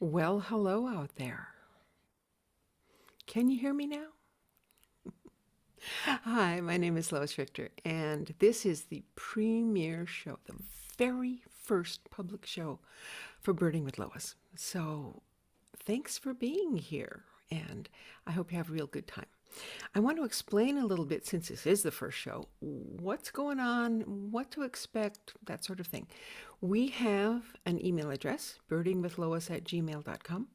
Well, hello out there. Can you hear me now? Hi, my name is Lois Richter, and this is the premiere show, the very first public show for Birding with Lois. So thanks for being here, and I hope you have a real good time. I want to explain a little bit, since this is the first show, what's going on, what to expect, that sort of thing. We have an email address, birdingwithlois@gmail.com.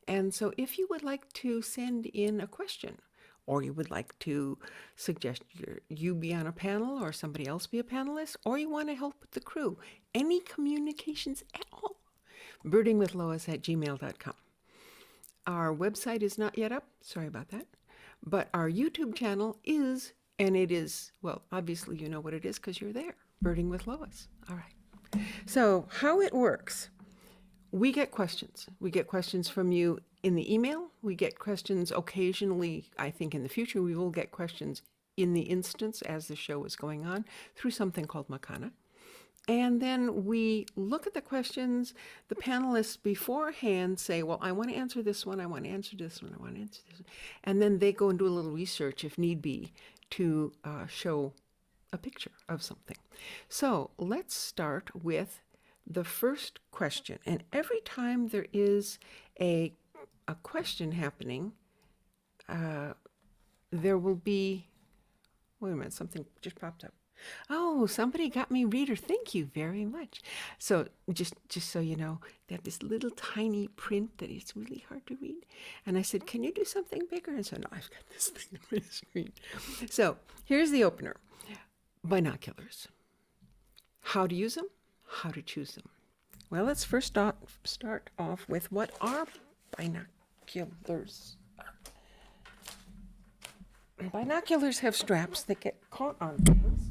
And so if you would like to send in a question, or you would like to suggest you be on a panel or somebody else be a panelist, or you want to help with the crew, any communications at all, birdingwithlois@gmail.com. Our website is not yet up. Sorry about that. But our YouTube channel is, and it is, well, obviously you know what it is because you're there, Birding with Lois. All right. So how it works. We get questions. We get questions from you in the email. We get questions occasionally. I think in the future we will get questions in the instance as the show is going on through something called Makana. And then we look at the questions. The panelists beforehand say, well, I want to answer this one. I want to answer this one. I want to answer this one. And then they go and do a little research if need be to show a picture of something. So let's start with the first question. And every time there is a question happening, there will be, wait a minute, something just popped up. Oh, somebody got me reader. Thank you very much. So just so you know, they have this little tiny print that it's really hard to read. And I said, can you do something bigger? And so now I've got this thing on my screen. So here's the opener. Binoculars. How to use them, how to choose them. Well, let's first start off with what are binoculars. Binoculars have straps that get caught on things.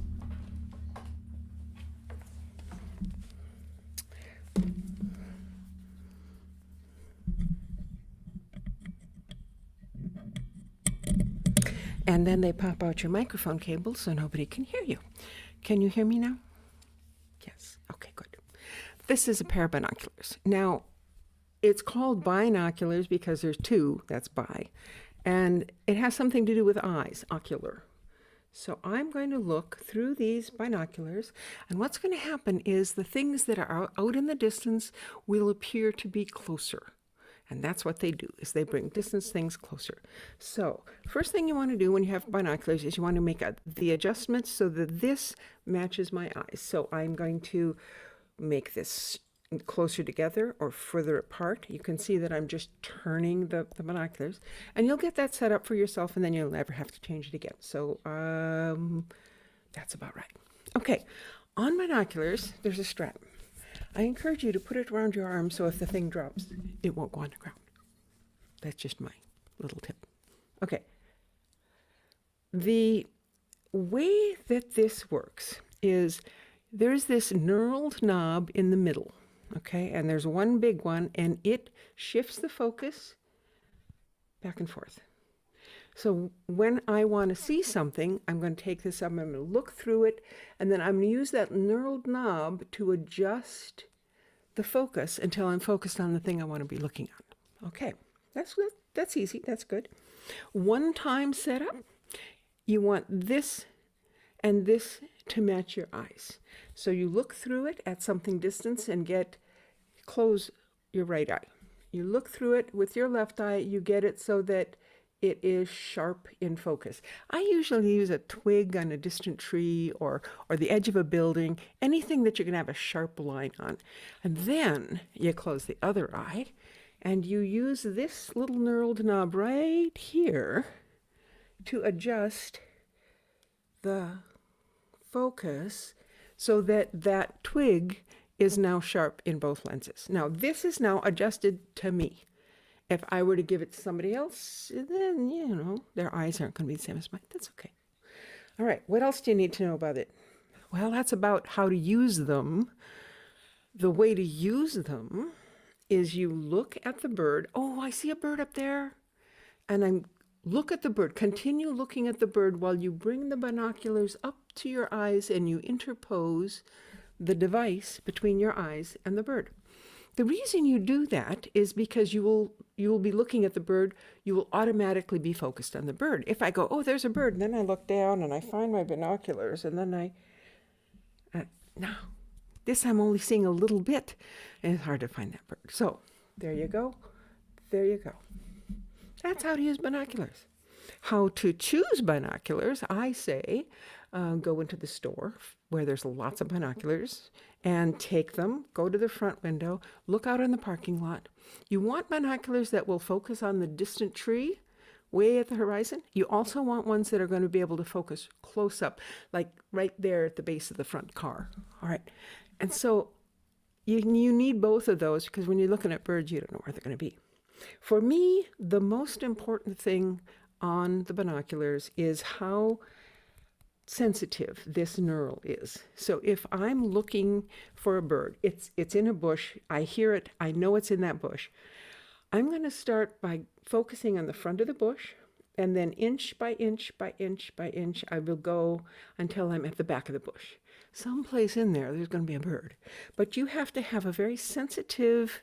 And then they pop out your microphone cable so nobody can hear you. Can you hear me now? Yes. Okay, good. This is a pair of binoculars. Now, it's called binoculars because there's two, that's bi, and it has something to do with eyes, ocular. So I'm going to look through these binoculars, and what's going to happen is the things that are out in the distance will appear to be closer. And that's what they do, is they bring distance things closer. So first thing you want to do when you have binoculars is you want to make the adjustments so that this matches my eyes. So I'm going to make this closer together or further apart. You can see that I'm just turning the binoculars, and you'll get that set up for yourself, and then you'll never have to change it again. So that's about right. Okay, on binoculars, there's a strap. I encourage you to put it around your arm so if the thing drops, it won't go on the ground. That's just my little tip. Okay. The way that this works is there's this knurled knob in the middle, okay? And there's one big one, and it shifts the focus back and forth. So when I want to see something, I'm going to take this up, I'm going to look through it, and then I'm going to use that knurled knob to adjust the focus until I'm focused on the thing I want to be looking at. Okay, that's easy, that's good. One time setup, you want this and this to match your eyes. So you look through it at something distance and close your right eye. You look through it with your left eye, you get it so that it is sharp in focus. I usually use a twig on a distant tree or the edge of a building, anything that you're going to have a sharp line on. And then you close the other eye and you use this little knurled knob right here to adjust the focus so that that twig is now sharp in both lenses. Now this is now adjusted to me. If I were to give it to somebody else, then, you know, their eyes aren't going to be the same as mine. That's okay. All right, what else do you need to know about it? Well, that's about how to use them. The way to use them is you look at the bird. Oh, I see a bird up there. And look at the bird. Continue looking at the bird while you bring the binoculars up to your eyes and you interpose the device between your eyes and the bird. The reason you do that is because you will be looking at the bird. You will automatically be focused on the bird. If I go, oh, there's a bird, and then I look down and I find my binoculars, and then no, this I'm only seeing a little bit, and it's hard to find that bird. So there you go. There you go. That's how to use binoculars. How to choose binoculars, I say, go into the store where there's lots of binoculars and take them, go to the front window, look out in the parking lot. You want binoculars that will focus on the distant tree way at the horizon. You also want ones that are going to be able to focus close up, like right there at the base of the front car. All right. And so you need both of those, because when you're looking at birds, you don't know where they're going to be. For me, the most important thing on the binoculars is how sensitive this knurl is. So if I'm looking for a bird, it's in a bush, I hear it, I know it's in that bush. I'm going to start by focusing on the front of the bush, and then inch by inch by inch by inch, I will go until I'm at the back of the bush. Someplace in there's going to be a bird. But you have to have a very sensitive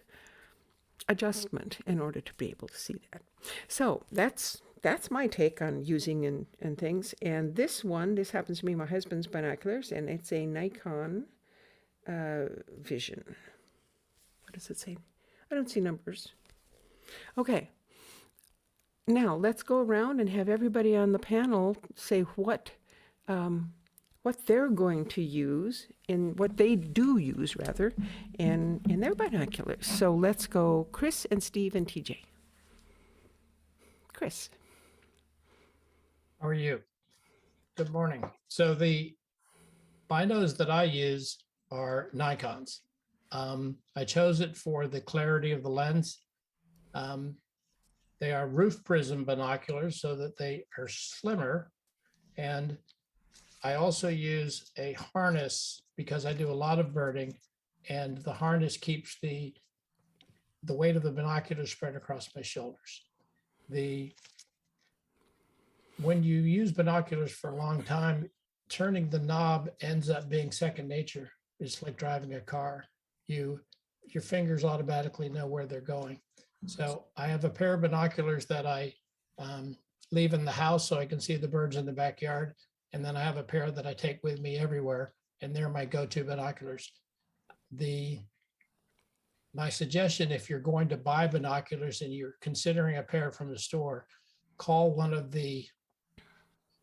adjustment in order to be able to see that. So that's my take on using and things. And this happens to be my husband's binoculars, and it's a Nikon Vision. What does it say? I don't see numbers. Okay. Now let's go around and have everybody on the panel say what they're going to use, in what they do use rather, in their binoculars. So let's go, Chris and Steve and TJ. Chris. How are you? Good morning. So the binos that I use are Nikons. I chose it for the clarity of the lens. They are roof prism binoculars so that they are slimmer. And I also use a harness because I do a lot of birding, and the harness keeps the weight of the binoculars spread across my shoulders. When you use binoculars for a long time, turning the knob ends up being second nature. It's like driving a car. Your fingers automatically know where they're going. So I have a pair of binoculars that I leave in the house so I can see the birds in the backyard. And then I have a pair that I take with me everywhere, and they're my go-to binoculars. My suggestion, if you're going to buy binoculars and you're considering a pair from the store, call one of the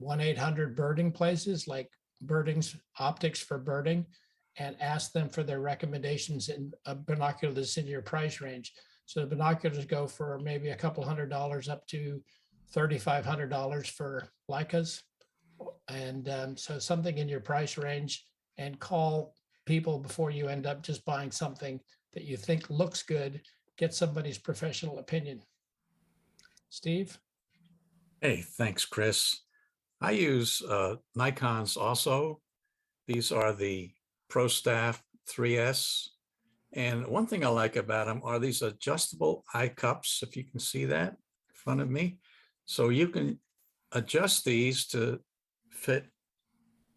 1-800 birding places like Birding's Optics for Birding, and ask them for their recommendations in a binocular that's in your price range. So the binoculars go for maybe a couple $100 up to $3,500 for Leicas. And so something in your price range, and call people before you end up just buying something that you think looks good. Get somebody's professional opinion. Steve? Hey, thanks, Chris. I use Nikons also. These are the ProStaff 3S. And one thing I like about them are these adjustable eye cups, if you can see that in front of me. So you can adjust these to fit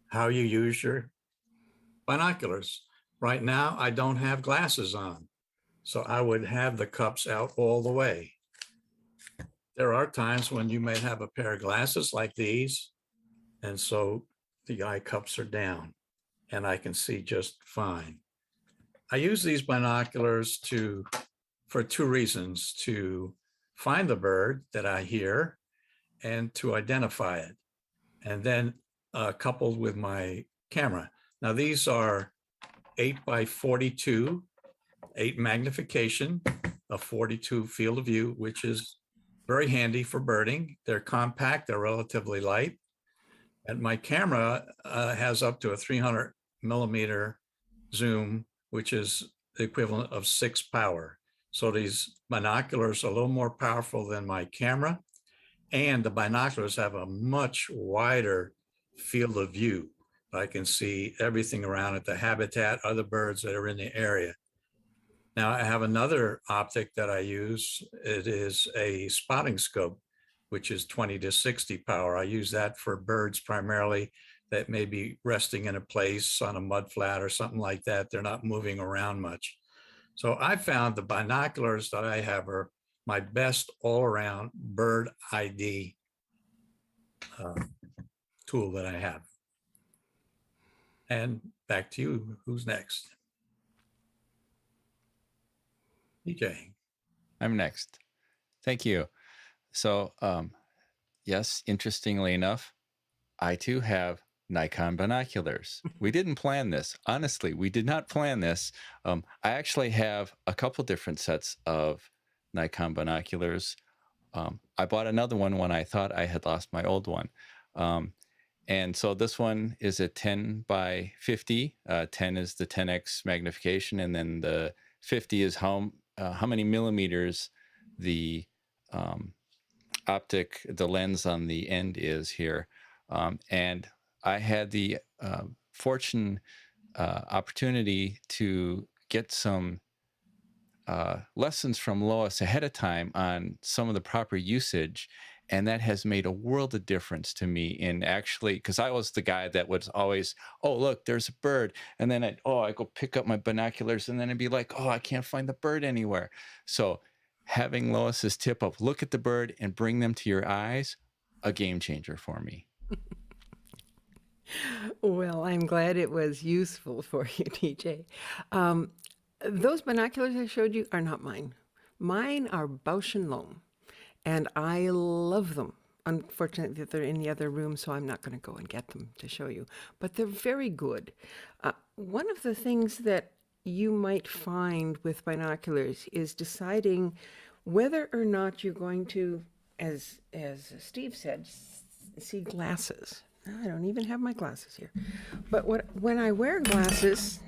how you use your binoculars. Right now, I don't have glasses on, so I would have the cups out all the way. There are times when you may have a pair of glasses like these, and so the eye cups are down and I can see just fine. I use these binoculars for two reasons: to find the bird that I hear and to identify it, and then coupled with my camera. Now these are 8x42, 8 magnification, a 42 field of view, which is very handy for birding. They're compact, they're relatively light. And my camera has up to a 300 millimeter zoom, which is the equivalent of 6 power. So these binoculars are a little more powerful than my camera. And the binoculars have a much wider field of view. I can see everything around it, the habitat, other birds that are in the area. Now I have another optic that I use. It is a spotting scope, which is 20 to 60 power. I use that for birds primarily that may be resting in a place on a mud flat or something like that. They're not moving around much. So I found the binoculars that I have are my best all-around bird ID tool that I have. And back to you. Who's next? DJ. I'm next. Thank you. So, yes, interestingly enough, I too have Nikon binoculars. We didn't plan this. Honestly, we did not plan this. I actually have a couple different sets of Nikon binoculars. I bought another one when I thought I had lost my old one. And so this one is a 10 by 50. 10 is the 10x magnification, and then the 50 is how many millimeters the the lens on the end is here. And I had the opportunity to get some lessons from Lois ahead of time on some of the proper usage. And that has made a world of difference to me in actually, because I was the guy that was always, oh, look, there's a bird. And then I go pick up my binoculars, and then I'd be like, oh, I can't find the bird anywhere. So having Lois's tip of look at the bird and bring them to your eyes, a game changer for me. Well, I'm glad it was useful for you, TJ. Those binoculars I showed you are not mine. Mine are Bausch and Lomb, and I love them. Unfortunately, they're in the other room, so I'm not going to go and get them to show you. But they're very good. One of the things that you might find with binoculars is deciding whether or not you're going to, as Steve said, see glasses. I don't even have my glasses here. But when I wear glasses,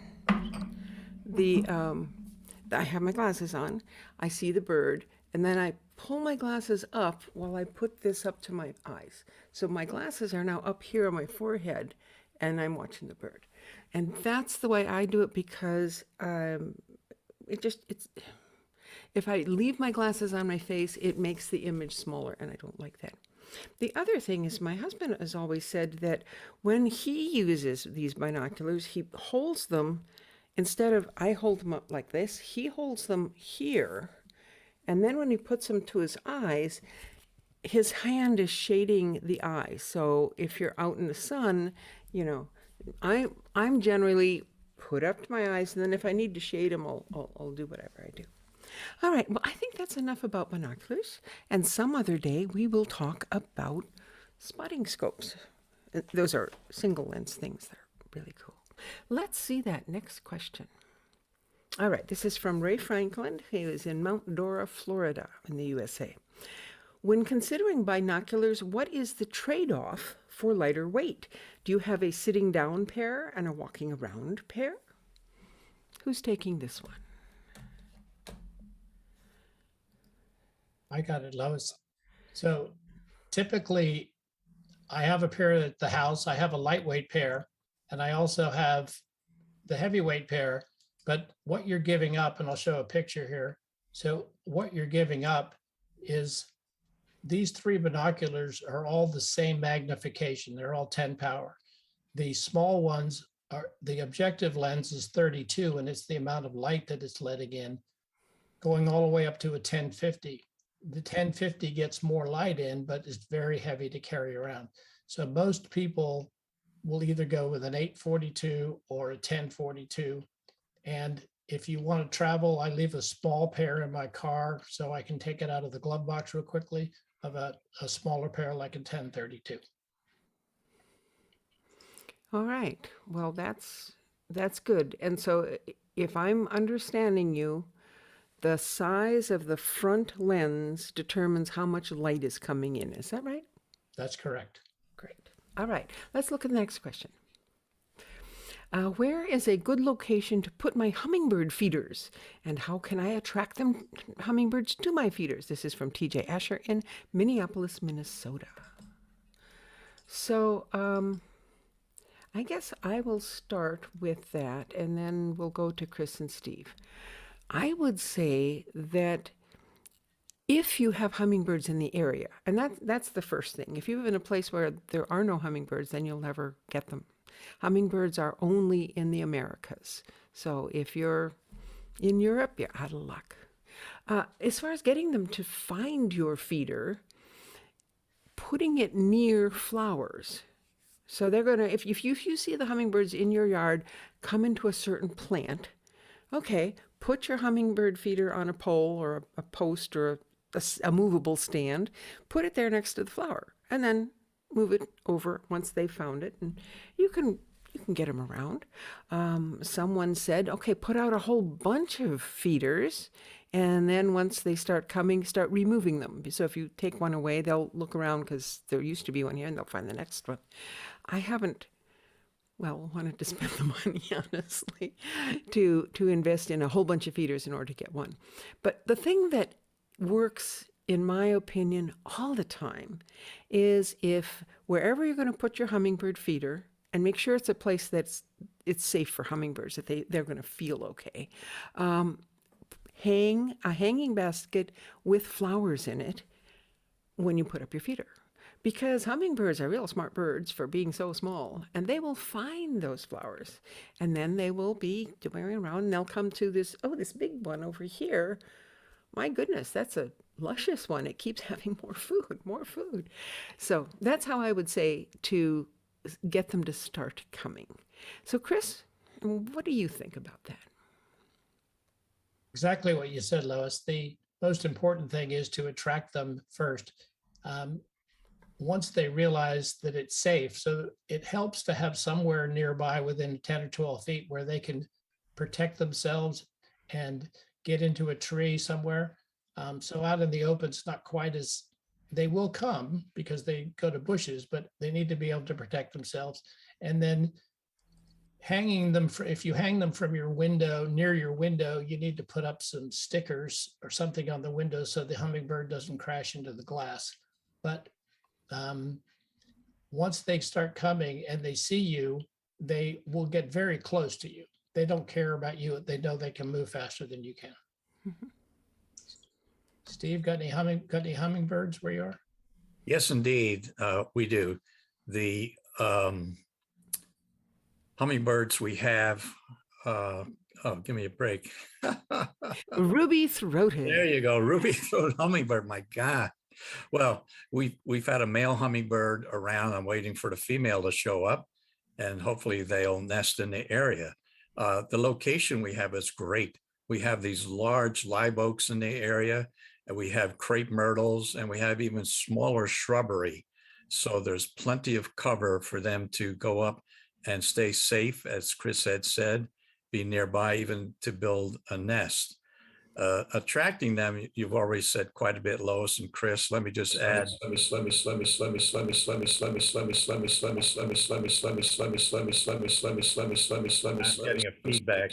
I have my glasses on, I see the bird, and then I pull my glasses up while I put this up to my eyes. So my glasses are now up here on my forehead, and I'm watching the bird. And that's the way I do it, because if I leave my glasses on my face, it makes the image smaller, and I don't like that. The other thing is, my husband has always said that when he uses these binoculars, he holds them, instead of I hold them up like this, he holds them here. And then when he puts them to his eyes, his hand is shading the eye. So if you're out in the sun, I'm generally put up to my eyes, and then if I need to shade them, I'll do whatever I do. All right, well, I think that's enough about binoculars. And some other day we will talk about spotting scopes. Those are single lens things. They're really cool. Let's see that next question. All right, this is from Ray Franklin, who is in Mount Dora, Florida, in the USA. When considering binoculars, what is the trade-off for lighter weight? Do you have a sitting down pair and a walking around pair? Who's taking this one? I got it, Lois. So typically, I have a pair at the house. I have a lightweight pair, and I also have the heavyweight pair. But what you're giving up, and I'll show a picture here. So what you're giving up is these three binoculars are all the same magnification. They're all 10 power. The small ones are, the objective lens is 32, and it's the amount of light that it's letting in, going all the way up to a 1050. The 1050 gets more light in, but it's very heavy to carry around. So most people will either go with an 842 or a 1042. And if you want to travel, I leave a small pair in my car so I can take it out of the glove box real quickly, of a smaller pair like a 1032. All right. Well, that's good. And so if I'm understanding you, the size of the front lens determines how much light is coming in. Is that right? That's correct. Great. All right. Let's look at the next question. Where is a good location to put my hummingbird feeders? And how can I attract hummingbirds to my feeders? This is from TJ Asher in Minneapolis, Minnesota. So I guess I will start with that, and then we'll go to Chris and Steve. I would say that if you have hummingbirds in the area, and that's the first thing. If you live in a place where there are no hummingbirds, then you'll never get them. Hummingbirds are only in the Americas. So if you're In Europe, you're out of luck. As far as getting them to find your feeder, putting it near flowers. So they're gonna, if you see the hummingbirds in your yard come into a certain plant, okay, put your hummingbird feeder on a pole or a post or a movable stand, put it there next to the flower, and then move it over once they've found it, and you can get them around. Someone said, okay, put out a whole bunch of feeders, and then once they start coming, start removing them. So if you take one away, they'll look around because there used to be one here, and they'll find the next one. I haven't, wanted to spend the money, honestly, to invest in a whole bunch of feeders in order to get one. But the thing that works, in my opinion, all the time is if wherever you're going to put your hummingbird feeder, and make sure it's a place it's safe for hummingbirds, that they're going to feel okay. Hang a hanging basket with flowers in it when you put up your feeder. Because hummingbirds are real smart birds for being so small, and they will find those flowers, and then they will be going around, and they'll come to this big one over here. My goodness, that's a luscious one. It keeps having more food. So that's how I would say to get them to start coming. So Chris, what do you think about that? Exactly what you said, Lois. The most important thing is to attract them first. Once they realize that it's safe, so it helps to have somewhere nearby within 10 or 12 feet where they can protect themselves and get into a tree somewhere. So out in the open, it's not quite as, they will come because they go to bushes, but they need to be able to protect themselves. And then hanging them, if you hang them from your window, near your window, you need to put up some stickers or something on the window so the hummingbird doesn't crash into the glass. But once they start coming and they see you, they will get very close to you. They don't care about you. They know they can move faster than you can. Mm-hmm. Steve, got any hummingbirds where you are? Yes, indeed, we do. The hummingbirds we have, give me a break. Ruby-throated. There you go, ruby-throated hummingbird, my God. Well, we've had a male hummingbird around. I'm waiting for the female to show up, and hopefully they'll nest in the area. The location we have is great. We have these large live oaks in the area, and we have crepe myrtles, and we have even smaller shrubbery. So there's plenty of cover for them to go up and stay safe, as Chris had said, be nearby even to build a nest. Attracting them, you've already said quite a bit, Lois and Chris. Let me just add. I'm getting a feedback.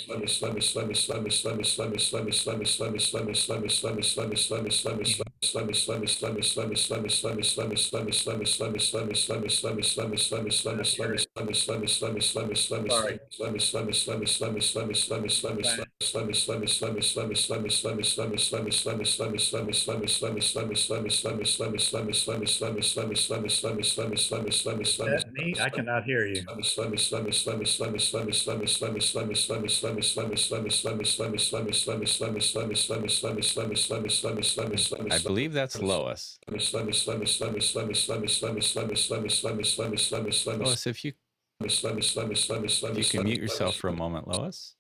I cannot hear you. I believe that's Lois. Lois, if you can mute yourself for a moment, Lois.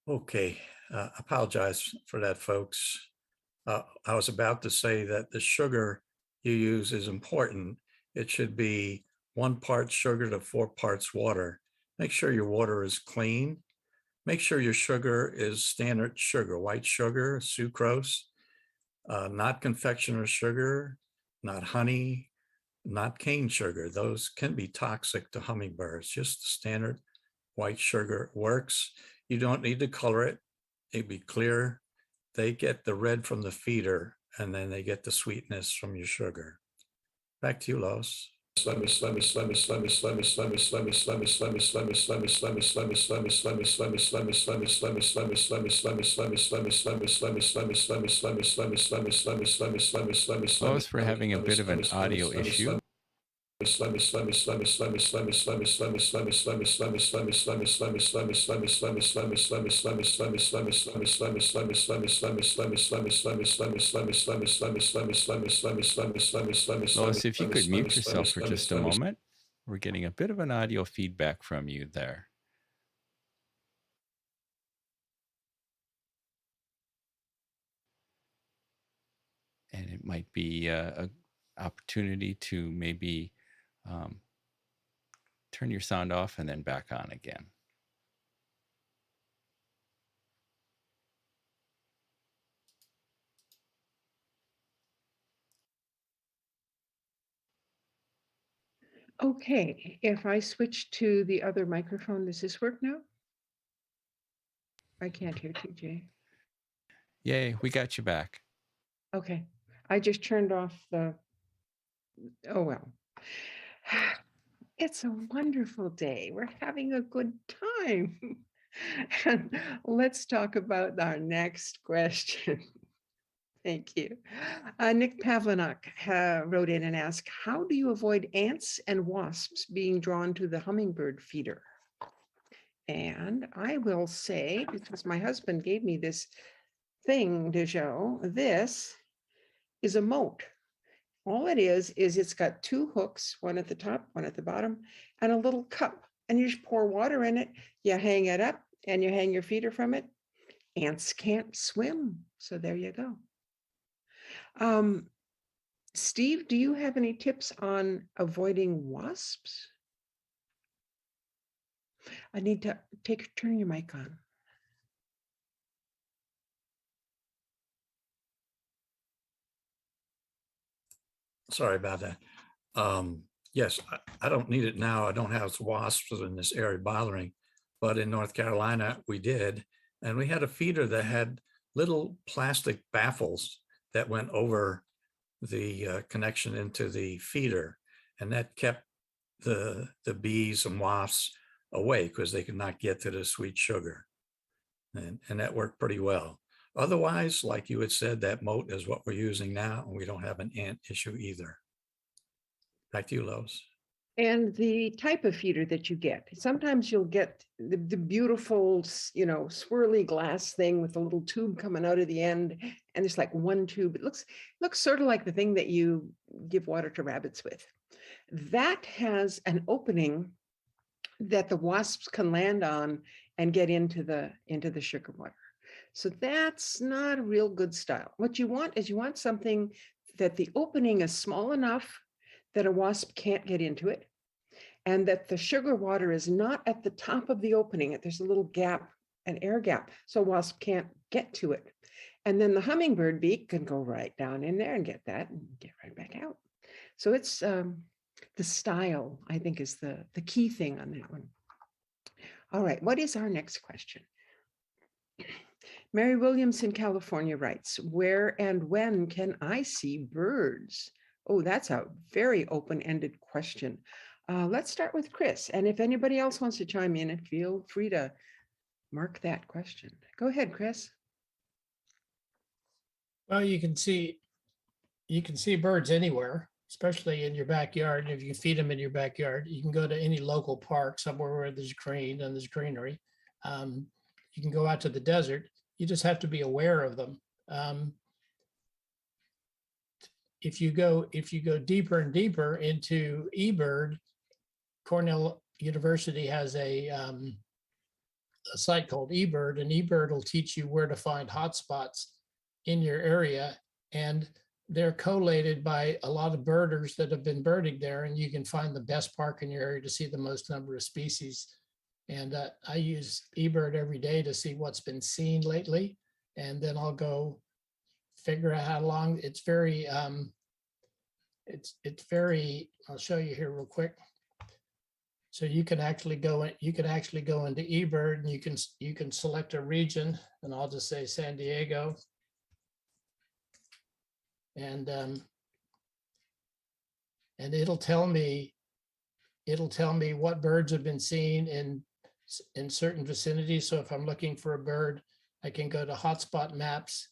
Okay, apologize for that, folks. I was about to say that the sugar you use is important. It should be 1 part sugar to 4 parts water. Make sure your water is clean. Make sure your sugar is standard sugar, white sugar, sucrose, not confectioner sugar, not honey, not cane sugar. Those can be toxic to hummingbirds. Just the standard white sugar works. You don't need to color it. It'd be clear. They get the red from the feeder, and then they get the sweetness from your sugar. Back to you, Lois. Lois, we're having a bit of an audio issue. Lois, if you could mute yourself for just a moment, we're getting a bit of an audio feedback from you there. And it might be a opportunity to maybe turn your sound off and then back on again. Okay, if I switch to the other microphone, does this work now? I can't hear TJ. Yay, we got you back. Okay, I just turned off the, oh well. It's a wonderful day. We're having a good time. And let's talk about our next question. Thank you. Nick Pavlinak wrote in and asked, how do you avoid ants and wasps being drawn to the hummingbird feeder? And I will say, because my husband gave me this thing to show, this is a moat. All it is it's got two hooks, one at the top, one at the bottom, and a little cup. And you just pour water in it, you hang it up, and you hang your feeder from it. Ants can't swim. So there you go. Steve, do you have any tips on avoiding wasps? I need to turn your mic on. Sorry about that. Yes, I don't need it now. I don't have wasps in this area bothering, but in North Carolina, we did. And we had a feeder that had little plastic baffles that went over the connection into the feeder. And that kept the bees and wasps away because they could not get to the sweet sugar. And that worked pretty well. Otherwise, like you had said, that moat is what we're using now, and we don't have an ant issue either. Back to you, Lois. And the type of feeder that you get. Sometimes you'll get the beautiful, swirly glass thing with a little tube coming out of the end. And it's like one tube. It looks sort of like the thing that you give water to rabbits with. That has an opening that the wasps can land on and get into the sugar water. So that's not a real good style. What you want is something that the opening is small enough that a wasp can't get into it, and that the sugar water is not at the top of the opening. There's a little gap, an air gap, so a wasp can't get to it. And then the hummingbird beak can go right down in there and get that and get right back out. So it's the style, I think, is the key thing on that one. All right, what is our next question? Mary Williams in California writes, where and when can I see birds? Oh, that's a very open-ended question. Let's start with Chris. And if anybody else wants to chime in, feel free to mark that question. Go ahead, Chris. Well, you can see birds anywhere, especially in your backyard. If you feed them in your backyard, you can go to any local park, somewhere where there's green and there's greenery. You can go out to the desert. You just have to be aware of them. If you go deeper and deeper into eBird, Cornell University has a site called eBird, and eBird will teach you where to find hotspots in your area, and they're collated by a lot of birders that have been birding there, and you can find the best park in your area to see the most number of species. And I use eBird every day to see what's been seen lately, and then I'll go figure out how long. It's very I'll show you here real quick. So you can actually go into eBird, and you can select a region, and I'll just say San Diego. And it'll tell me what birds have been seen in certain vicinities. So if I'm looking for a bird, I can go to hotspot maps,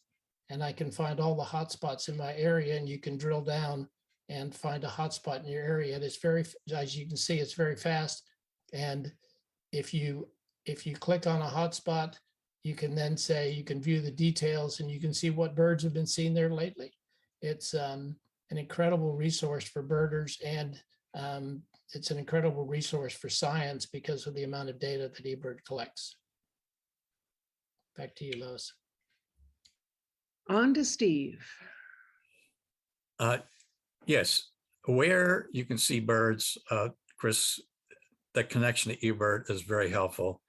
and I can find all the hotspots in my area, and you can drill down and find a hotspot in your area. And it's very, as you can see, it's very fast. And if you click on a hotspot, you can then say, you can view the details and you can see what birds have been seen there lately. It's an incredible resource for birders, and it's an incredible resource for science because of the amount of data that eBird collects. Back to you, Lois. On to Steve. Yes, where you can see birds, Chris, the connection to eBird is very helpful.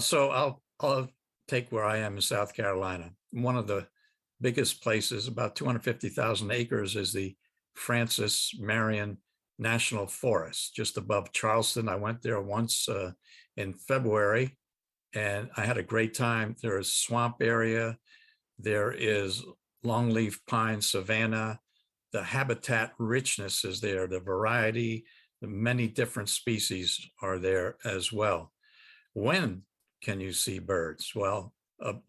So I'll take where I am in South Carolina. One of the biggest places, about 250,000 acres, is the Francis Marion National Forest, just above Charleston. I went there once in February, and I had a great time. There is swamp area, there is longleaf pine savanna. The habitat richness is there, the variety, the many different species are there as well. When can you see birds? Well,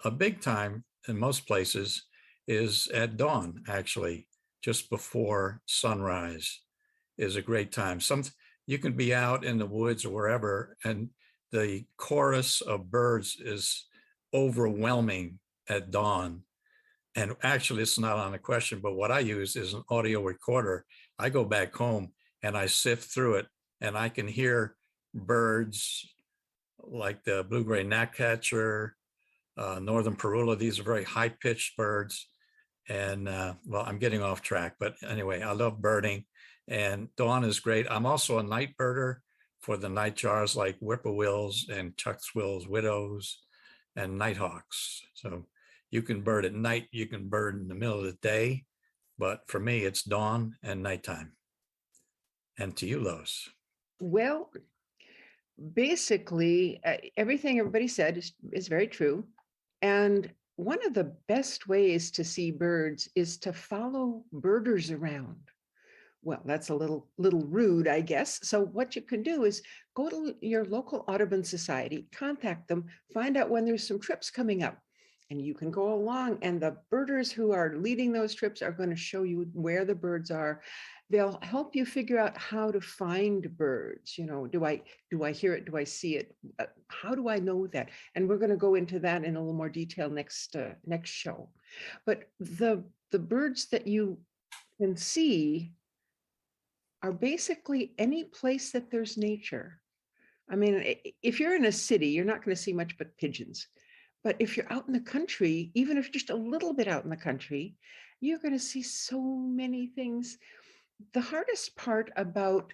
a big time in most places is at dawn, actually, just before sunrise is a great time. You can be out in the woods or wherever, and the chorus of birds is overwhelming at dawn. And actually, it's not on the question, but what I use is an audio recorder. I go back home and I sift through it, and I can hear birds like the blue-gray gnatcatcher, northern parula. These are very high-pitched birds. And well, I'm getting off track, but anyway, I love birding, and dawn is great. I'm also a night birder for the nightjars like whippoorwills and chucksquills, widows, and nighthawks. So you can bird at night, you can bird in the middle of the day, but for me, it's dawn and nighttime. And to you, Lois. Well, basically, everything everybody said is very true. And one of the best ways to see birds is to follow birders around. Well, that's a little rude, I guess. So what you can do is go to your local Audubon Society, contact them, find out when there's some trips coming up, and you can go along, and the birders who are leading those trips are going to show you where the birds are. They'll help you figure out how to find birds. You know, do I hear it? Do I see it? How do I know that? And we're going to go into that in a little more detail next show. But the birds that you can see are basically any place that there's nature. I mean, if you're in a city, you're not going to see much but pigeons. But if you're out in the country, even if just a little bit out in the country, you're going to see so many things. The hardest part about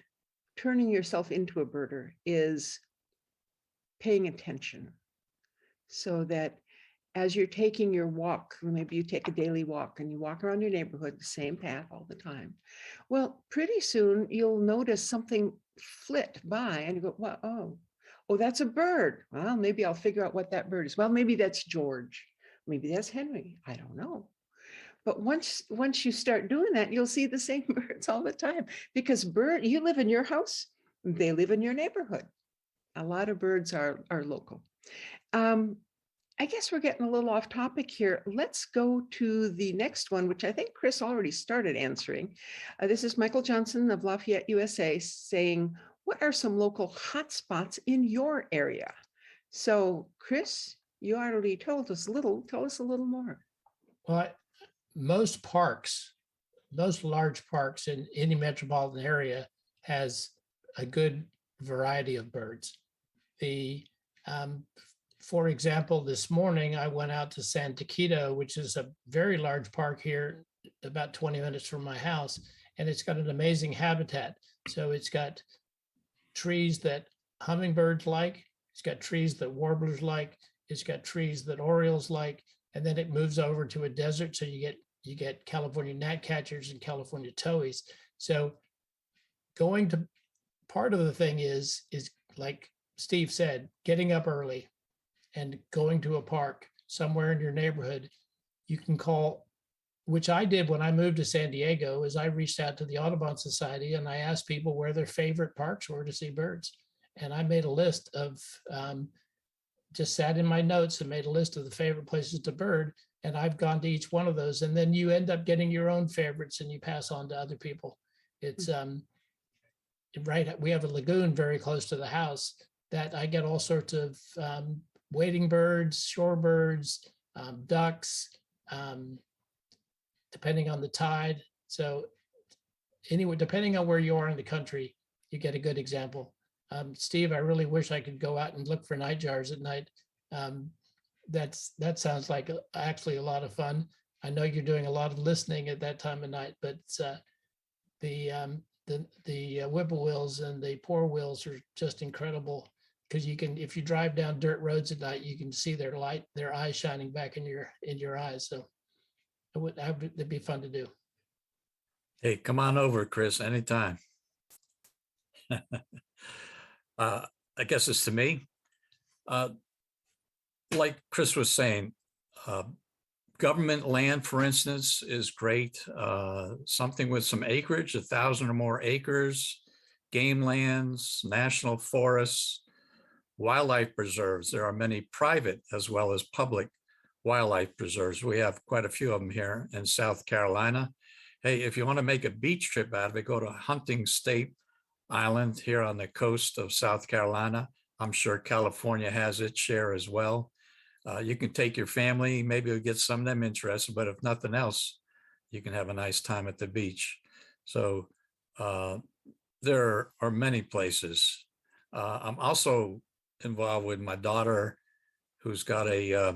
turning yourself into a birder is paying attention, so that as you're taking your walk, or maybe you take a daily walk and you walk around your neighborhood, the same path all the time. Well, pretty soon you'll notice something flit by and you go, well, oh, that's a bird. Well, maybe I'll figure out what that bird is. Well, maybe that's George. Maybe that's Henry. I don't know. But once you start doing that, you'll see the same birds all the time, because you live in your house, they live in your neighborhood. A lot of birds are local. I guess we're getting a little off topic here. Let's go to the next one, which I think Chris already started answering. This is Michael Johnson of Lafayette, USA, saying, what are some local hotspots in your area? So Chris, you already told us a little. Tell us a little more. Well, most parks, most large parks in any metropolitan area has a good variety of birds. For example, this morning I went out to San Taquito, which is a very large park here, about 20 minutes from my house, and it's got an amazing habitat. So it's got trees that hummingbirds like, it's got trees that warblers like, it's got trees that orioles like, and then it moves over to a desert. So you get California gnatcatchers and California towhees. So part of the thing is like Steve said, getting up early and going to a park somewhere in your neighborhood. You can call, which I did when I moved to San Diego, is I reached out to the Audubon Society and I asked people where their favorite parks were to see birds. And I made a list of, just sat in my notes and made a list of the favorite places to bird. And I've gone to each one of those. And then you end up getting your own favorites and you pass on to other people. It's right. We have a lagoon very close to the house that I get all sorts of wading birds, shorebirds, ducks, depending on the tide. So anyway, depending on where you are in the country, you get a good example. Steve, I really wish I could go out and look for nightjars at night. That sounds like actually a lot of fun. I know you're doing a lot of listening at that time of night, but the whippoorwills and the poorwills are just incredible because you can, if you drive down dirt roads at night, you can see their eyes shining back in your eyes. So it'd be fun to do. Hey, come on over, Chris, anytime. I guess it's to me. Like Chris was saying, government land, for instance, is great. Something with some acreage, 1,000 or more acres, game lands, national forests, wildlife preserves. There are many private as well as public wildlife preserves. We have quite a few of them here in South Carolina. Hey, if you want to make a beach trip out of it, go to Hunting State Island here on the coast of South Carolina. I'm sure California has its share as well. You can take your family, maybe you'll get some of them interested, but if nothing else, you can have a nice time at the beach. So there are many places. I'm also involved with my daughter, who's got a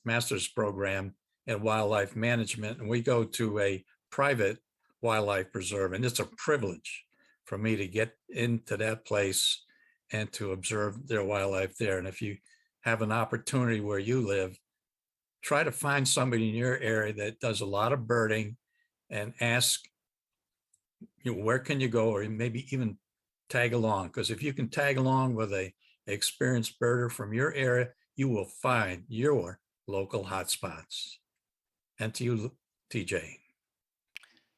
master's program in wildlife management, and we go to a private wildlife preserve, and it's a privilege for me to get into that place and to observe their wildlife there. And if you have an opportunity where you live, try to find somebody in your area that does a lot of birding and ask, where can you go, or maybe even tag along. Because if you can tag along with a experienced birder from your area, you will find your local hotspots. And to you, TJ.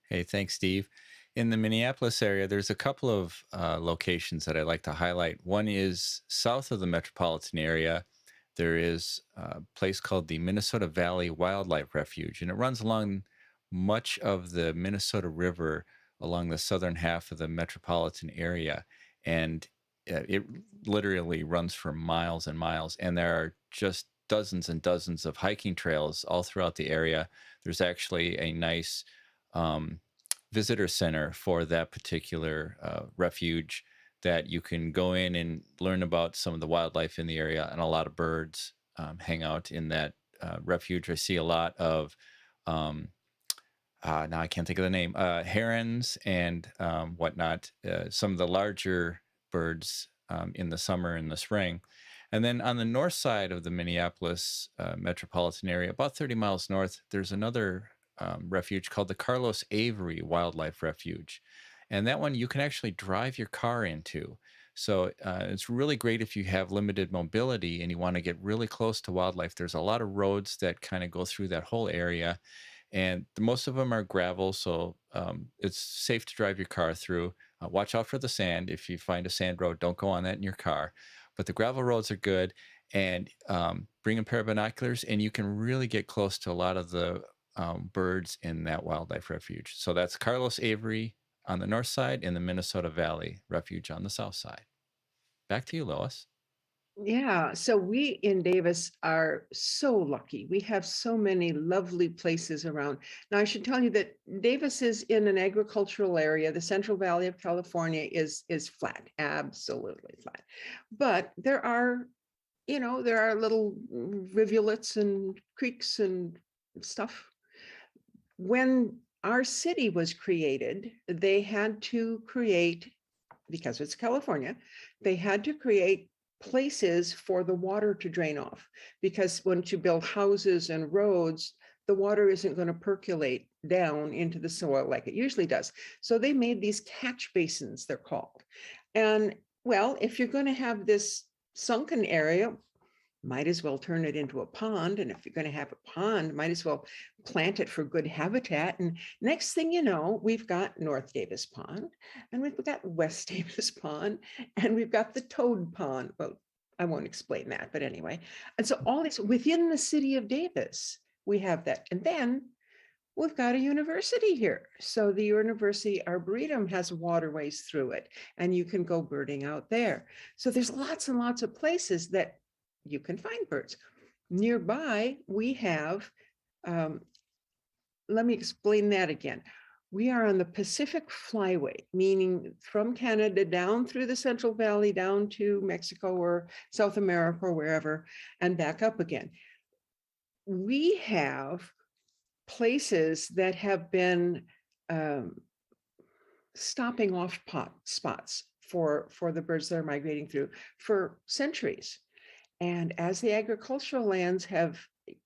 Hey, thanks, Steve. In the Minneapolis area, there's a couple of locations that I'd like to highlight. One is south of the metropolitan area. There is a place called the Minnesota Valley Wildlife Refuge, and it runs along much of the Minnesota River along the southern half of the metropolitan area. And it literally runs for miles and miles. And there are just dozens and dozens of hiking trails all throughout the area. There's actually a nice visitor center for that particular refuge that you can go in and learn about some of the wildlife in the area, and a lot of birds hang out in that refuge. I see a lot of, now I can't think of the name, herons and whatnot, some of the larger birds in the summer and the spring. And then on the north side of the Minneapolis metropolitan area, about 30 miles north, there's another refuge called the Carlos Avery Wildlife Refuge. And that one you can actually drive your car into. So it's really great if you have limited mobility and you want to get really close to wildlife. There's a lot of roads that kind of go through that whole area. And most of them are gravel, so it's safe to drive your car through. Watch out for the sand. If you find a sand road, don't go on that in your car. But the gravel roads are good. And bring a pair of binoculars, and you can really get close to a lot of the birds in that wildlife refuge. So that's Carlos Avery on the north side and the Minnesota Valley Refuge on the south side. Back to you, Lois. Yeah, so we in Davis are so lucky. We have so many lovely places around. Now, I should tell you that Davis is in an agricultural area. The Central Valley of California is flat, absolutely flat. But there are little rivulets and creeks and stuff. When our city was created, they had to create, because it's California, they had to create places for the water to drain off, because once you build houses and roads, the water isn't going to percolate down into the soil like it usually does. So they made these catch basins, they're called. And well, if you're going to have this sunken area, might as well turn it into a pond. And if you're going to have a pond, might as well plant it for good habitat. And next thing you know, we've got North Davis Pond, and we've got West Davis Pond, and we've got the Toad Pond. Well, I won't explain that, but anyway. And so all this within the city of Davis, we have that. And then we've got a university here. So the University Arboretum has waterways through it, and you can go birding out there. So there's lots and lots of places that you can find birds. Nearby, we have, let me explain that again. We are on the Pacific Flyway, meaning from Canada down through the Central Valley, down to Mexico or South America or wherever, and back up again. We have places that have been stopping off spots for the birds that are migrating through for centuries. And as the agricultural lands have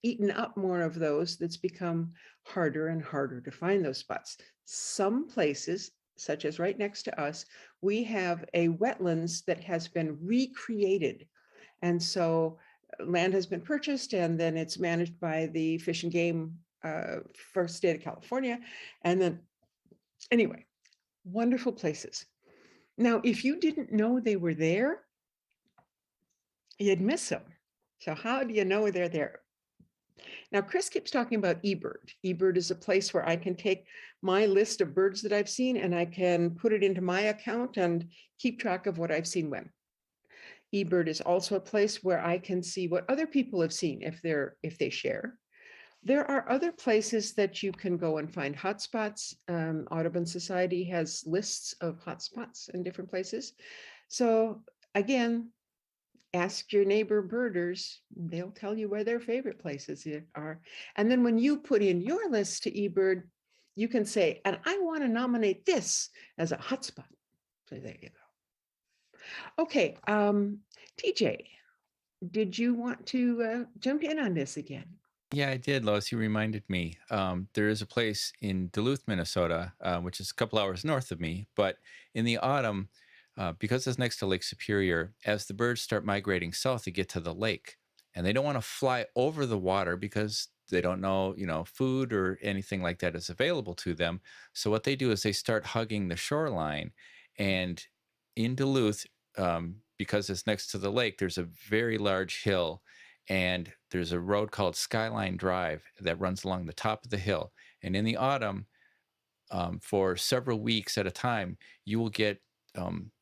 eaten up more of those, that's become harder and harder to find those spots. Some places, such as right next to us, we have a wetlands that has been recreated. And so land has been purchased, and then it's managed by the Fish and Game for the state of California. And then, anyway, wonderful places. Now, if you didn't know they were there, you'd miss them. So how do you know they're there? Now, Chris keeps talking about eBird. eBird is a place where I can take my list of birds that I've seen and I can put it into my account and keep track of what I've seen when. eBird is also a place where I can see what other people have seen if they share. There are other places that you can go and find hotspots. Audubon Society has lists of hotspots in different places. So again, ask your neighbor birders, they'll tell you where their favorite places are. And then when you put in your list to eBird, you can say, and I want to nominate this as a hotspot. So there you go. Okay, TJ, did you want to jump in on this again? Yeah, I did, Lois. You reminded me. There is a place in Duluth, Minnesota, which is a couple hours north of me, but in the autumn, because it's next to Lake Superior, as the birds start migrating south, they get to the lake, and they don't want to fly over the water because they don't know, food or anything like that is available to them. So what they do is they start hugging the shoreline. And in Duluth, because it's next to the lake, there's a very large hill, and there's a road called Skyline Drive that runs along the top of the hill. And in the autumn, for several weeks at a time, you will get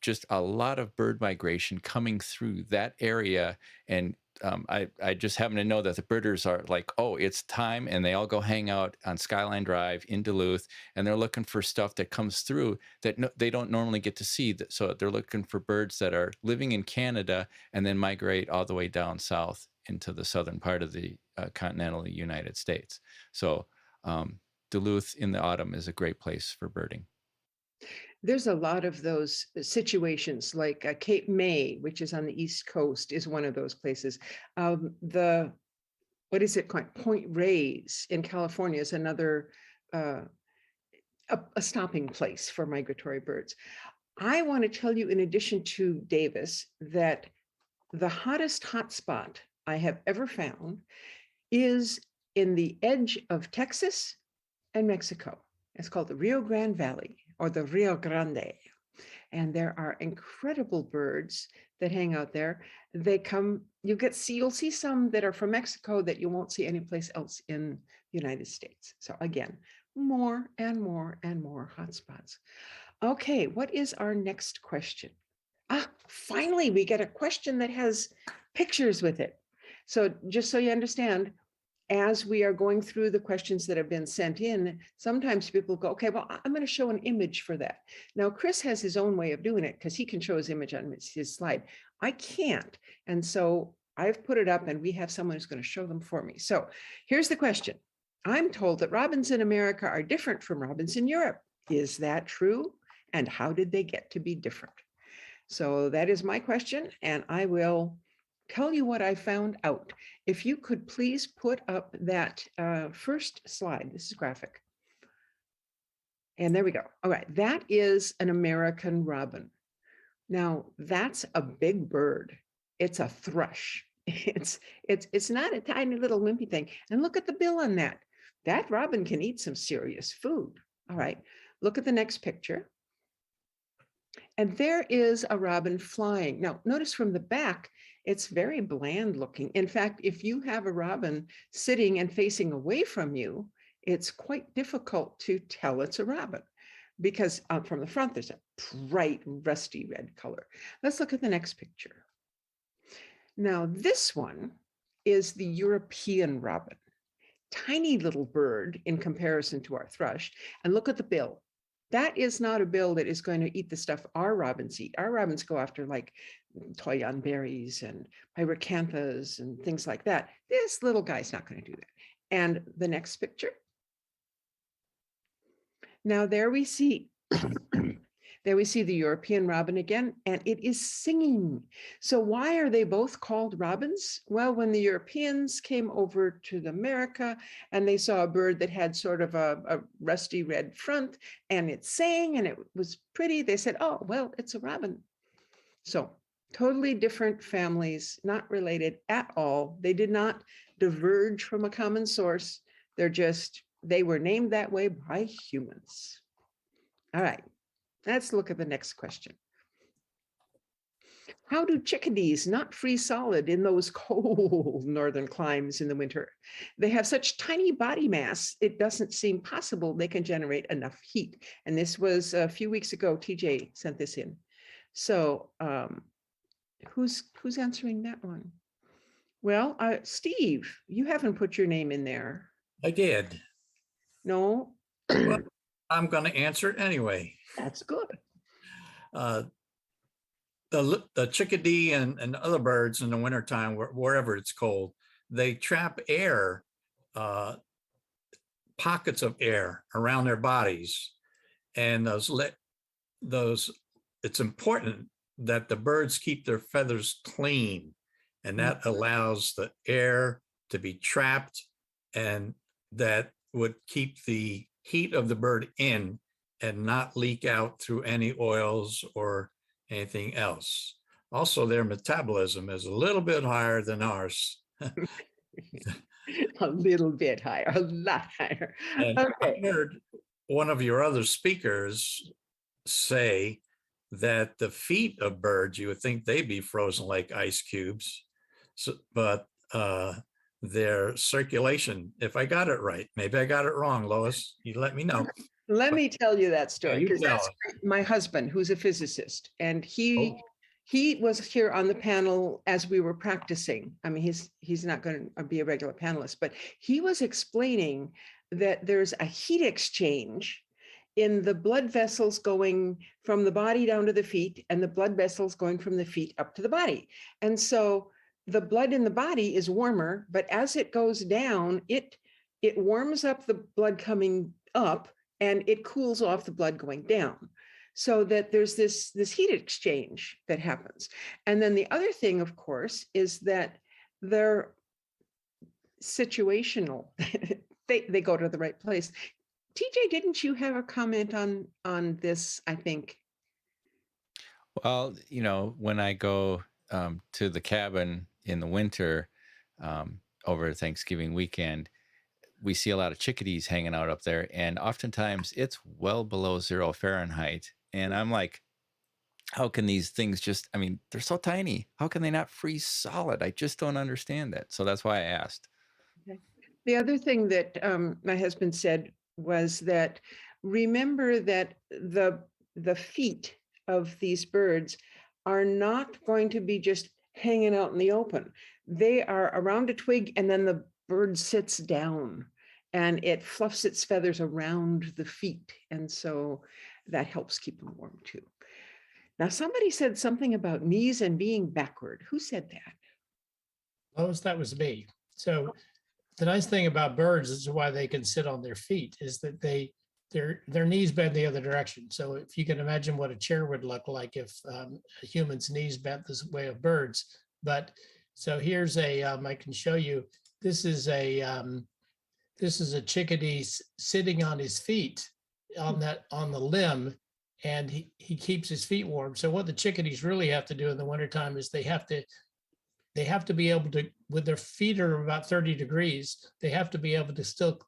just a lot of bird migration coming through that area. And I just happen to know that the birders are like, oh, it's time. And they all go hang out on Skyline Drive in Duluth. And they're looking for stuff that comes through that they don't normally get to see. So they're looking for birds that are living in Canada and then migrate all the way down south into the southern part of the continental United States. So Duluth in the autumn is a great place for birding. There's a lot of those situations, like Cape May, which is on the East Coast, is one of those places. What is it called? Point Reyes in California is another a stopping place for migratory birds. I want to tell you, in addition to Davis, that the hottest hotspot I have ever found is in the edge of Texas and Mexico. It's called the Rio Grande Valley, or the Rio Grande. And there are incredible birds that hang out there. They come, you'll see some that are from Mexico that you won't see anyplace else in the United States. So again, more and more and more hotspots. Okay, what is our next question? Finally, we get a question that has pictures with it. So just so you understand, as we are going through the questions that have been sent in, sometimes people go, okay, well, I'm going to show an image for that. Now, Chris has his own way of doing it because he can show his image on his slide. I can't. And so I've put it up and we have someone who's going to show them for me. So here's the question. I'm told that robins in America are different from robins in Europe. Is that true? And how did they get to be different? So that is my question, and I will tell you what I found out. If you could please put up that first slide. This is graphic. And there we go. All right, that is an American robin. Now, that's a big bird. It's a thrush. It's not a tiny little wimpy thing. And look at the bill on that. That robin can eat some serious food. All right, look at the next picture. And there is a robin flying. Now, notice from the back, it's very bland looking. In fact, if you have a robin sitting and facing away from you, it's quite difficult to tell it's a robin because from the front, there's a bright rusty red color. Let's look at the next picture. Now, this one is the European robin, tiny little bird in comparison to our thrush. And look at the bill. That is not a bill that is going to eat the stuff our robins eat. Our robins go after like toyon berries and pyrocanthas and things like that. This little guy's not going to do that. And the next picture. Now there we see there we see the European robin again, and it is singing. So why are they both called robins? Well, when the Europeans came over to America and they saw a bird that had sort of a rusty red front and it sang and it was pretty, they said, oh, well, it's a robin. So totally different families, not related at all. They did not diverge from a common source. They were named that way by humans. All right. Let's look at the next question. How do chickadees not freeze solid in those cold northern climes in the winter? They have such tiny body mass, it doesn't seem possible they can generate enough heat. And this was a few weeks ago, TJ sent this in. So who's answering that one? Well, Steve, you haven't put your name in there. I did. No? Well, I'm going to answer it anyway. That's good. The chickadee and other birds in the wintertime, wherever it's cold, they trap air, pockets of air around their bodies. And it's important that the birds keep their feathers clean, and that allows the air to be trapped, and that would keep the heat of the bird in and not leak out through any oils or anything else. Also, their metabolism is a little bit higher than ours. A little bit higher, a lot higher. And Okay. I heard one of your other speakers say that the feet of birds, you would think they'd be frozen like ice cubes. But their circulation, if I got it right, maybe I got it wrong, Lois, you let me know. Let me tell you that story, you because tell that's my husband, who's a physicist, and Oh. he was here on the panel as we were practicing. I mean, he's not going to be a regular panelist, but he was explaining that there's a heat exchange in the blood vessels going from the body down to the feet, and the blood vessels going from the feet up to the body. And so the blood in the body is warmer, but as it goes down, it warms up the blood coming up, and it cools off the blood going down, so that there's this heat exchange that happens. And then the other thing, of course, is that they're situational. they go to the right place. TJ, didn't you have a comment on this, I think? Well, when I go to the cabin in the winter over Thanksgiving weekend, we see a lot of chickadees hanging out up there, and oftentimes it's well below 0 Fahrenheit. And I'm like, how can these things they're so tiny. How can they not freeze solid? I just don't understand that. So that's why I asked. Okay. The other thing that my husband said was that remember that the feet of these birds are not going to be just hanging out in the open. They are around a twig, and then the bird sits down and it fluffs its feathers around the feet. And so that helps keep them warm too. Now, somebody said something about knees and being backward. Who said that? Lois, that was me. So the nice thing about birds is why they can sit on their feet is that their knees bend the other direction. So if you can imagine what a chair would look like if a human's knees bent this way of birds. But so here's I can show you. This is a chickadee sitting on his feet on the limb, and he keeps his feet warm. So what the chickadees really have to do in the wintertime is they have to be able to, with their feet are about 30 degrees, they have to be able to still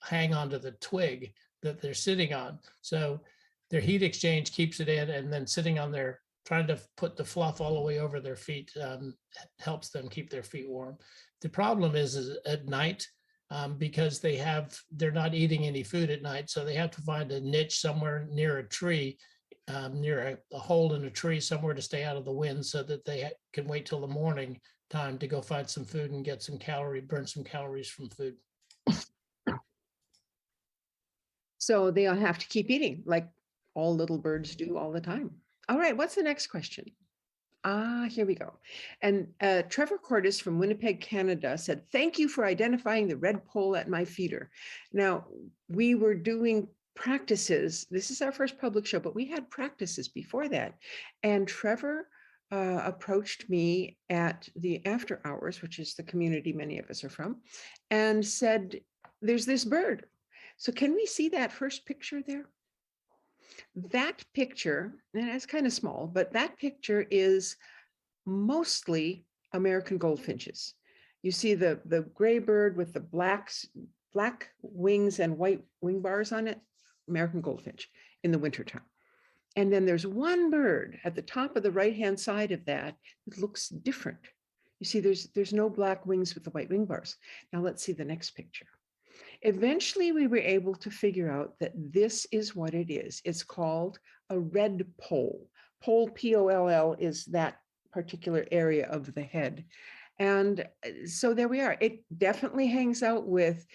hang onto the twig that they're sitting on. So their heat exchange keeps it in, and then sitting on their, trying to put the fluff all the way over their feet helps them keep their feet warm. The problem is at night, because they're not eating any food at night. So they have to find a niche somewhere near a tree, near a hole in a tree somewhere to stay out of the wind so that they can wait till the morning time to go find some food and get some burn some calories from food. So they'll have to keep eating like all little birds do all the time. All right, what's the next question? Here we go. And Trevor Cordes from Winnipeg, Canada said, thank you for identifying the red pole at my feeder. Now, we were doing practices. This is our first public show, but we had practices before that. And Trevor approached me at the after hours, which is the community many of us are from, and said, there's this bird. So can we see that first picture there? That picture, and it's kind of small, but that picture is mostly American goldfinches. You see the gray bird with the black wings and white wing bars on it, American goldfinch in the wintertime. And then there's one bird at the top of the right-hand side of that that looks different. You see, there's no black wings with the white wing bars. Now let's see the next picture. Eventually, we were able to figure out that this is what it is. It's called a red poll. Poll, P-O-L-L, is that particular area of the head. And so there we are. It definitely hangs out with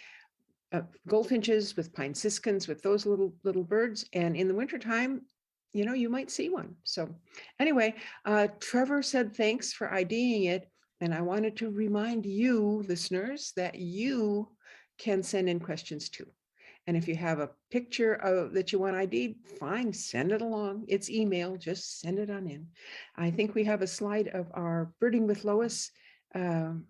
goldfinches, with pine siskins, with those little birds. And in the wintertime, you know, you might see one. So anyway, Trevor said, thanks for IDing it. And I wanted to remind you, listeners, that you can send in questions too. And if you have a picture that you want ID, fine, send it along. It's email, just send it on in. I think we have a slide of our Birding with Lois thing.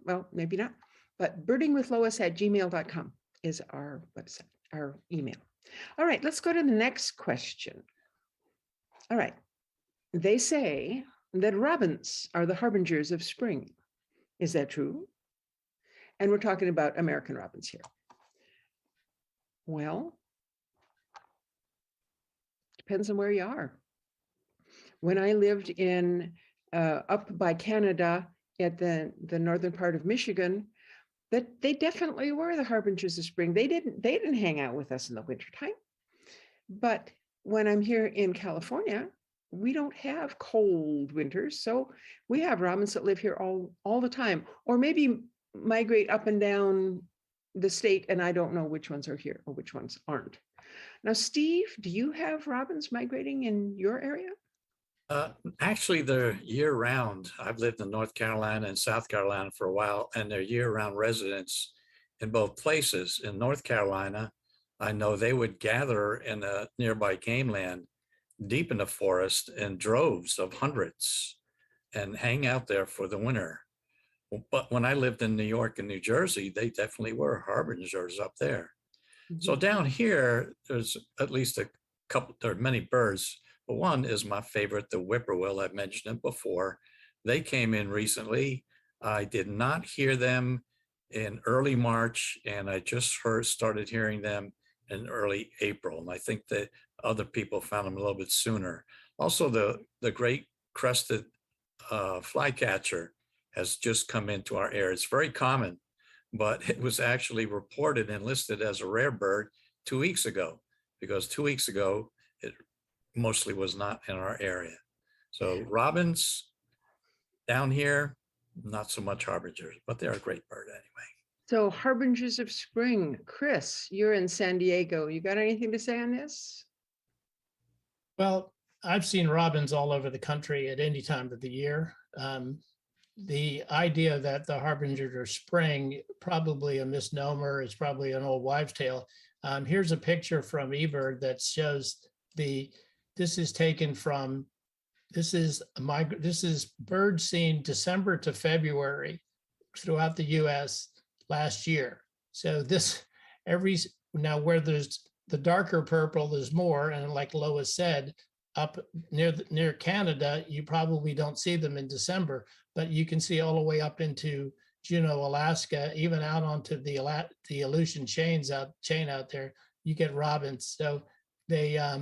Well, maybe not, but birdingwithlois@gmail.com is our website, our email. All right, let's go to the next question. All right, they say that robins are the harbingers of spring. Is that true? And we're talking about American robins here. Well, depends on where you are. When I lived in up by Canada at the northern part of Michigan, that they definitely were the harbingers of spring. They didn't hang out with us in the wintertime. But when I'm here in California, we don't have cold winters. So we have robins that live here all the time, or maybe migrate up and down the state, and I don't know which ones are here or which ones aren't. Now, Steve, do you have robins migrating in your area? Actually, they're year round. I've lived in North Carolina and South Carolina for a while, and they're year round residents in both places. In North Carolina, I know they would gather in a nearby game land deep in the forest in droves of hundreds and hang out there for the winter. But when I lived in New York and New Jersey, they definitely were harbingers up there. Mm-hmm. So down here, there's at least a couple, there are many birds, but one is my favorite, the whippoorwill. I've mentioned it before. They came in recently. I did not hear them in early March, and I just started hearing them in early April. And I think that other people found them a little bit sooner. Also, the great crested flycatcher has just come into our area. It's very common, but it was actually reported and listed as a rare bird 2 weeks ago, because 2 weeks ago, it mostly was not in our area. So robins down here, not so much harbingers, but they're a great bird anyway. So harbingers of spring. Chris, you're in San Diego. You got anything to say on this? Well, I've seen robins all over the country at any time of the year. The idea that the harbingers are spring, probably a misnomer. It's probably an old wives' tale. Here's a picture from eBird that shows this is taken from, this is birds seen December to February throughout the US last year. So this, now where there's the darker purple, there's more, and like Lois said, up near Canada, you probably don't see them in December, but you can see all the way up into Juneau, Alaska, even out onto the Aleutian chain out there. You get robins, so they're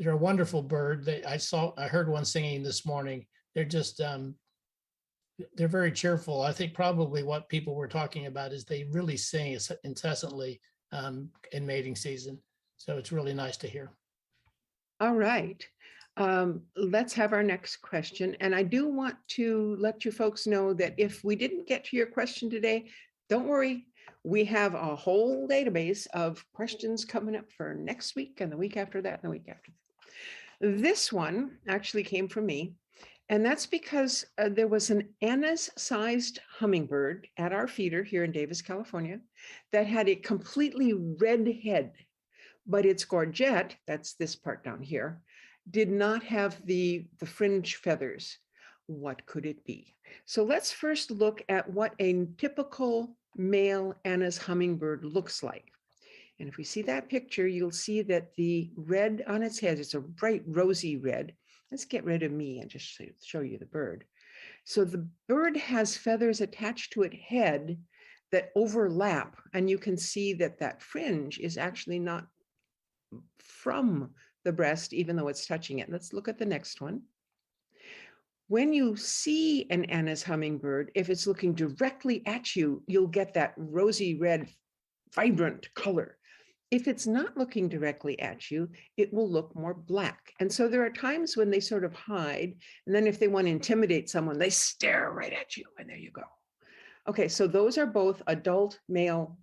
a wonderful bird. I heard one singing this morning. They're just they're very cheerful. I think probably what people were talking about is they really sing incessantly in mating season. So it's really nice to hear. All right. Let's have our next question. And I do want to let you folks know that if we didn't get to your question today, don't worry. We have a whole database of questions coming up for next week and the week after that and the week after that. This one actually came from me. And that's because there was an Anna's-sized hummingbird at our feeder here in Davis, California, that had a completely red head, but its gorget, that's this part down here, did not have the fringe feathers. What could it be? So let's first look at what a typical male Anna's hummingbird looks like. And if we see that picture, you'll see that the red on its head is a bright rosy red. Let's get rid of me and just show you the bird. So the bird has feathers attached to its head that overlap, and you can see that that fringe is actually not from the breast, even though it's touching it. Let's look at the next one. When you see an Anna's hummingbird, if it's looking directly at you, you'll get that rosy red, vibrant color. If it's not looking directly at you, it will look more black. And so there are times when they sort of hide. And then if they want to intimidate someone, they stare right at you. And there you go. Okay, so those are both adult male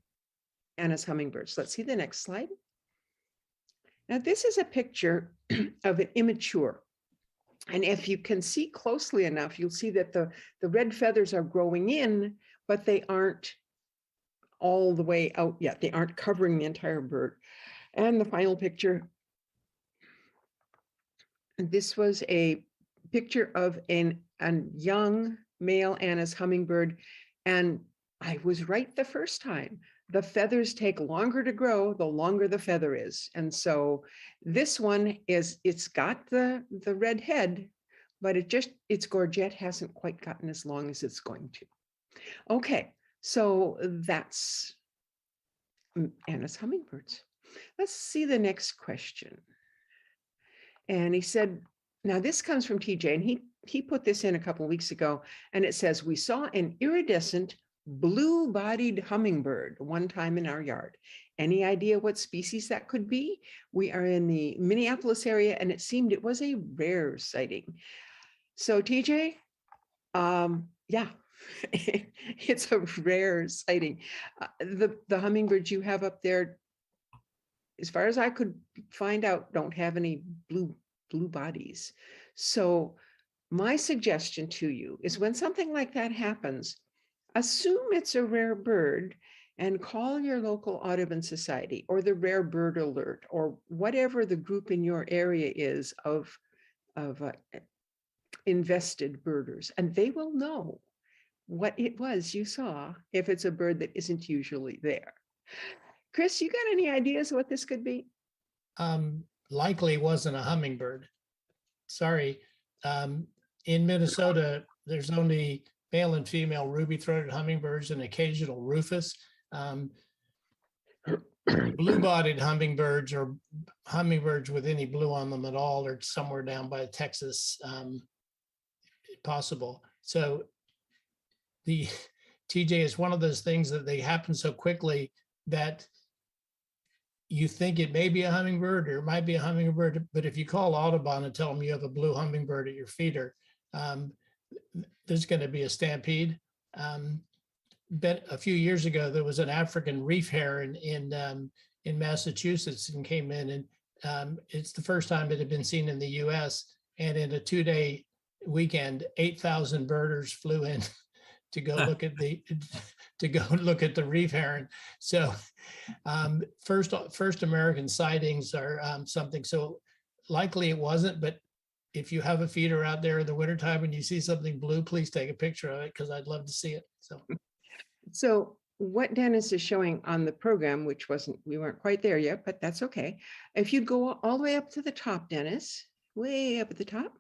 Anna's hummingbirds. Let's see the next slide. Now, this is a picture of an immature. And if you can see closely enough, you'll see that the red feathers are growing in, but they aren't all the way out yet. They aren't covering the entire bird. And the final picture, and this was a picture of a young male Anna's hummingbird. And I was right the first time. The feathers take longer to grow, the longer the feather is. And so this one it's got the red head, but its gorget hasn't quite gotten as long as it's going to. Okay. So that's Anna's hummingbirds. Let's see the next question. And he said, now this comes from TJ, and he put this in a couple of weeks ago, and it says, we saw an iridescent blue-bodied hummingbird one time in our yard. Any idea what species that could be? We are in the Minneapolis area, and it seemed it was a rare sighting. So TJ, yeah. It's a rare sighting. The hummingbirds you have up there, as far as I could find out, don't have any blue bodies. So my suggestion to you is when something like that happens, assume it's a rare bird and call your local Audubon Society or the Rare Bird Alert or whatever the group in your area is of invested birders, and they will know what it was you saw if it's a bird that isn't usually there. Chris, you got any ideas what this could be? Likely wasn't a hummingbird. Sorry. In Minnesota, there's only male and female ruby-throated hummingbirds and occasional rufous. Blue-bodied hummingbirds or hummingbirds with any blue on them at all are somewhere down by Texas, possible. So the TJ is one of those things that they happen so quickly that you think it may be a hummingbird or it might be a hummingbird, but if you call Audubon and tell them you have a blue hummingbird at your feeder, there's going to be a stampede. A few years ago, there was an African reef heron in Massachusetts and came in, and it's the first time it had been seen in the U.S. And in a 2-day weekend, 8,000 birders flew in to go look at the reef heron. So first American sightings are something. So likely it wasn't, but if you have a feeder out there in the wintertime and you see something blue, please take a picture of it because I'd love to see it. So what Denis is showing on the program, which we weren't quite there yet, but that's okay. If you'd go all the way up to the top, Denis, way up at the top,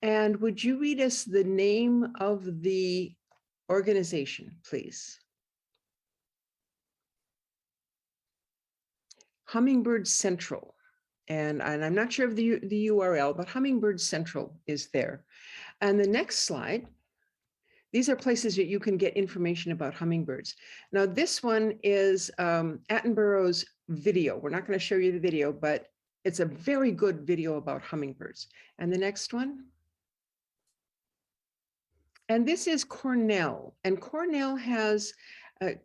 and would you read us the name of the organization, please? Hummingbird Central. And I'm not sure of the URL, but Hummingbird Central is there. And the next slide, these are places that you can get information about hummingbirds. Now, this one is Attenborough's video. We're not going to show you the video, but it's a very good video about hummingbirds. And the next one. And this is Cornell. And Cornell has,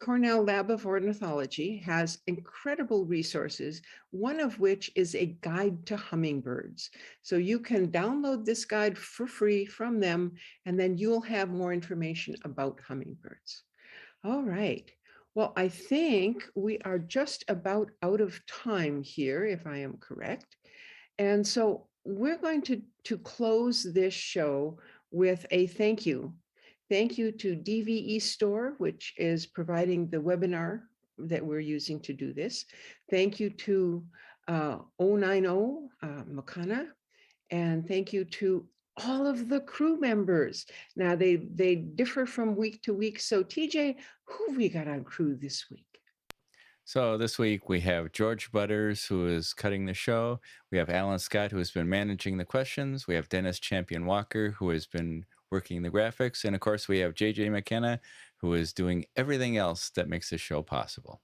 Cornell Lab of Ornithology has incredible resources, one of which is a guide to hummingbirds. So you can download this guide for free from them, and then you'll have more information about hummingbirds. All right. Well, I think we are just about out of time here, if I am correct. And so we're going to close this show with a thank you. Thank you to DVE Store, which is providing the webinar that we're using to do this. Thank you to 090 Makana, and thank you to all of the crew members. Now they differ from week to week. So TJ, who have we got on crew this week? So this week we have George Butters, who is cutting the show. We have Alan Scott, who has been managing the questions. We have Dennis Champion Walker, who has been working the graphics. And of course, we have JJ McKenna, who is doing everything else that makes the show possible.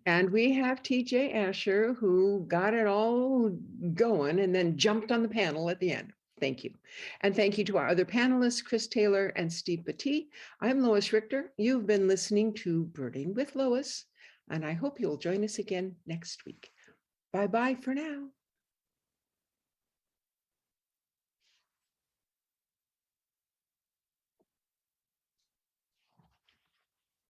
And we have TJ Asher, who got it all going and then jumped on the panel at the end. Thank you. And thank you to our other panelists, Chris Taylor and Steve Petit. I'm Lois Richter. You've been listening to Birding with Lois, and I hope you'll join us again next week. Bye-bye for now.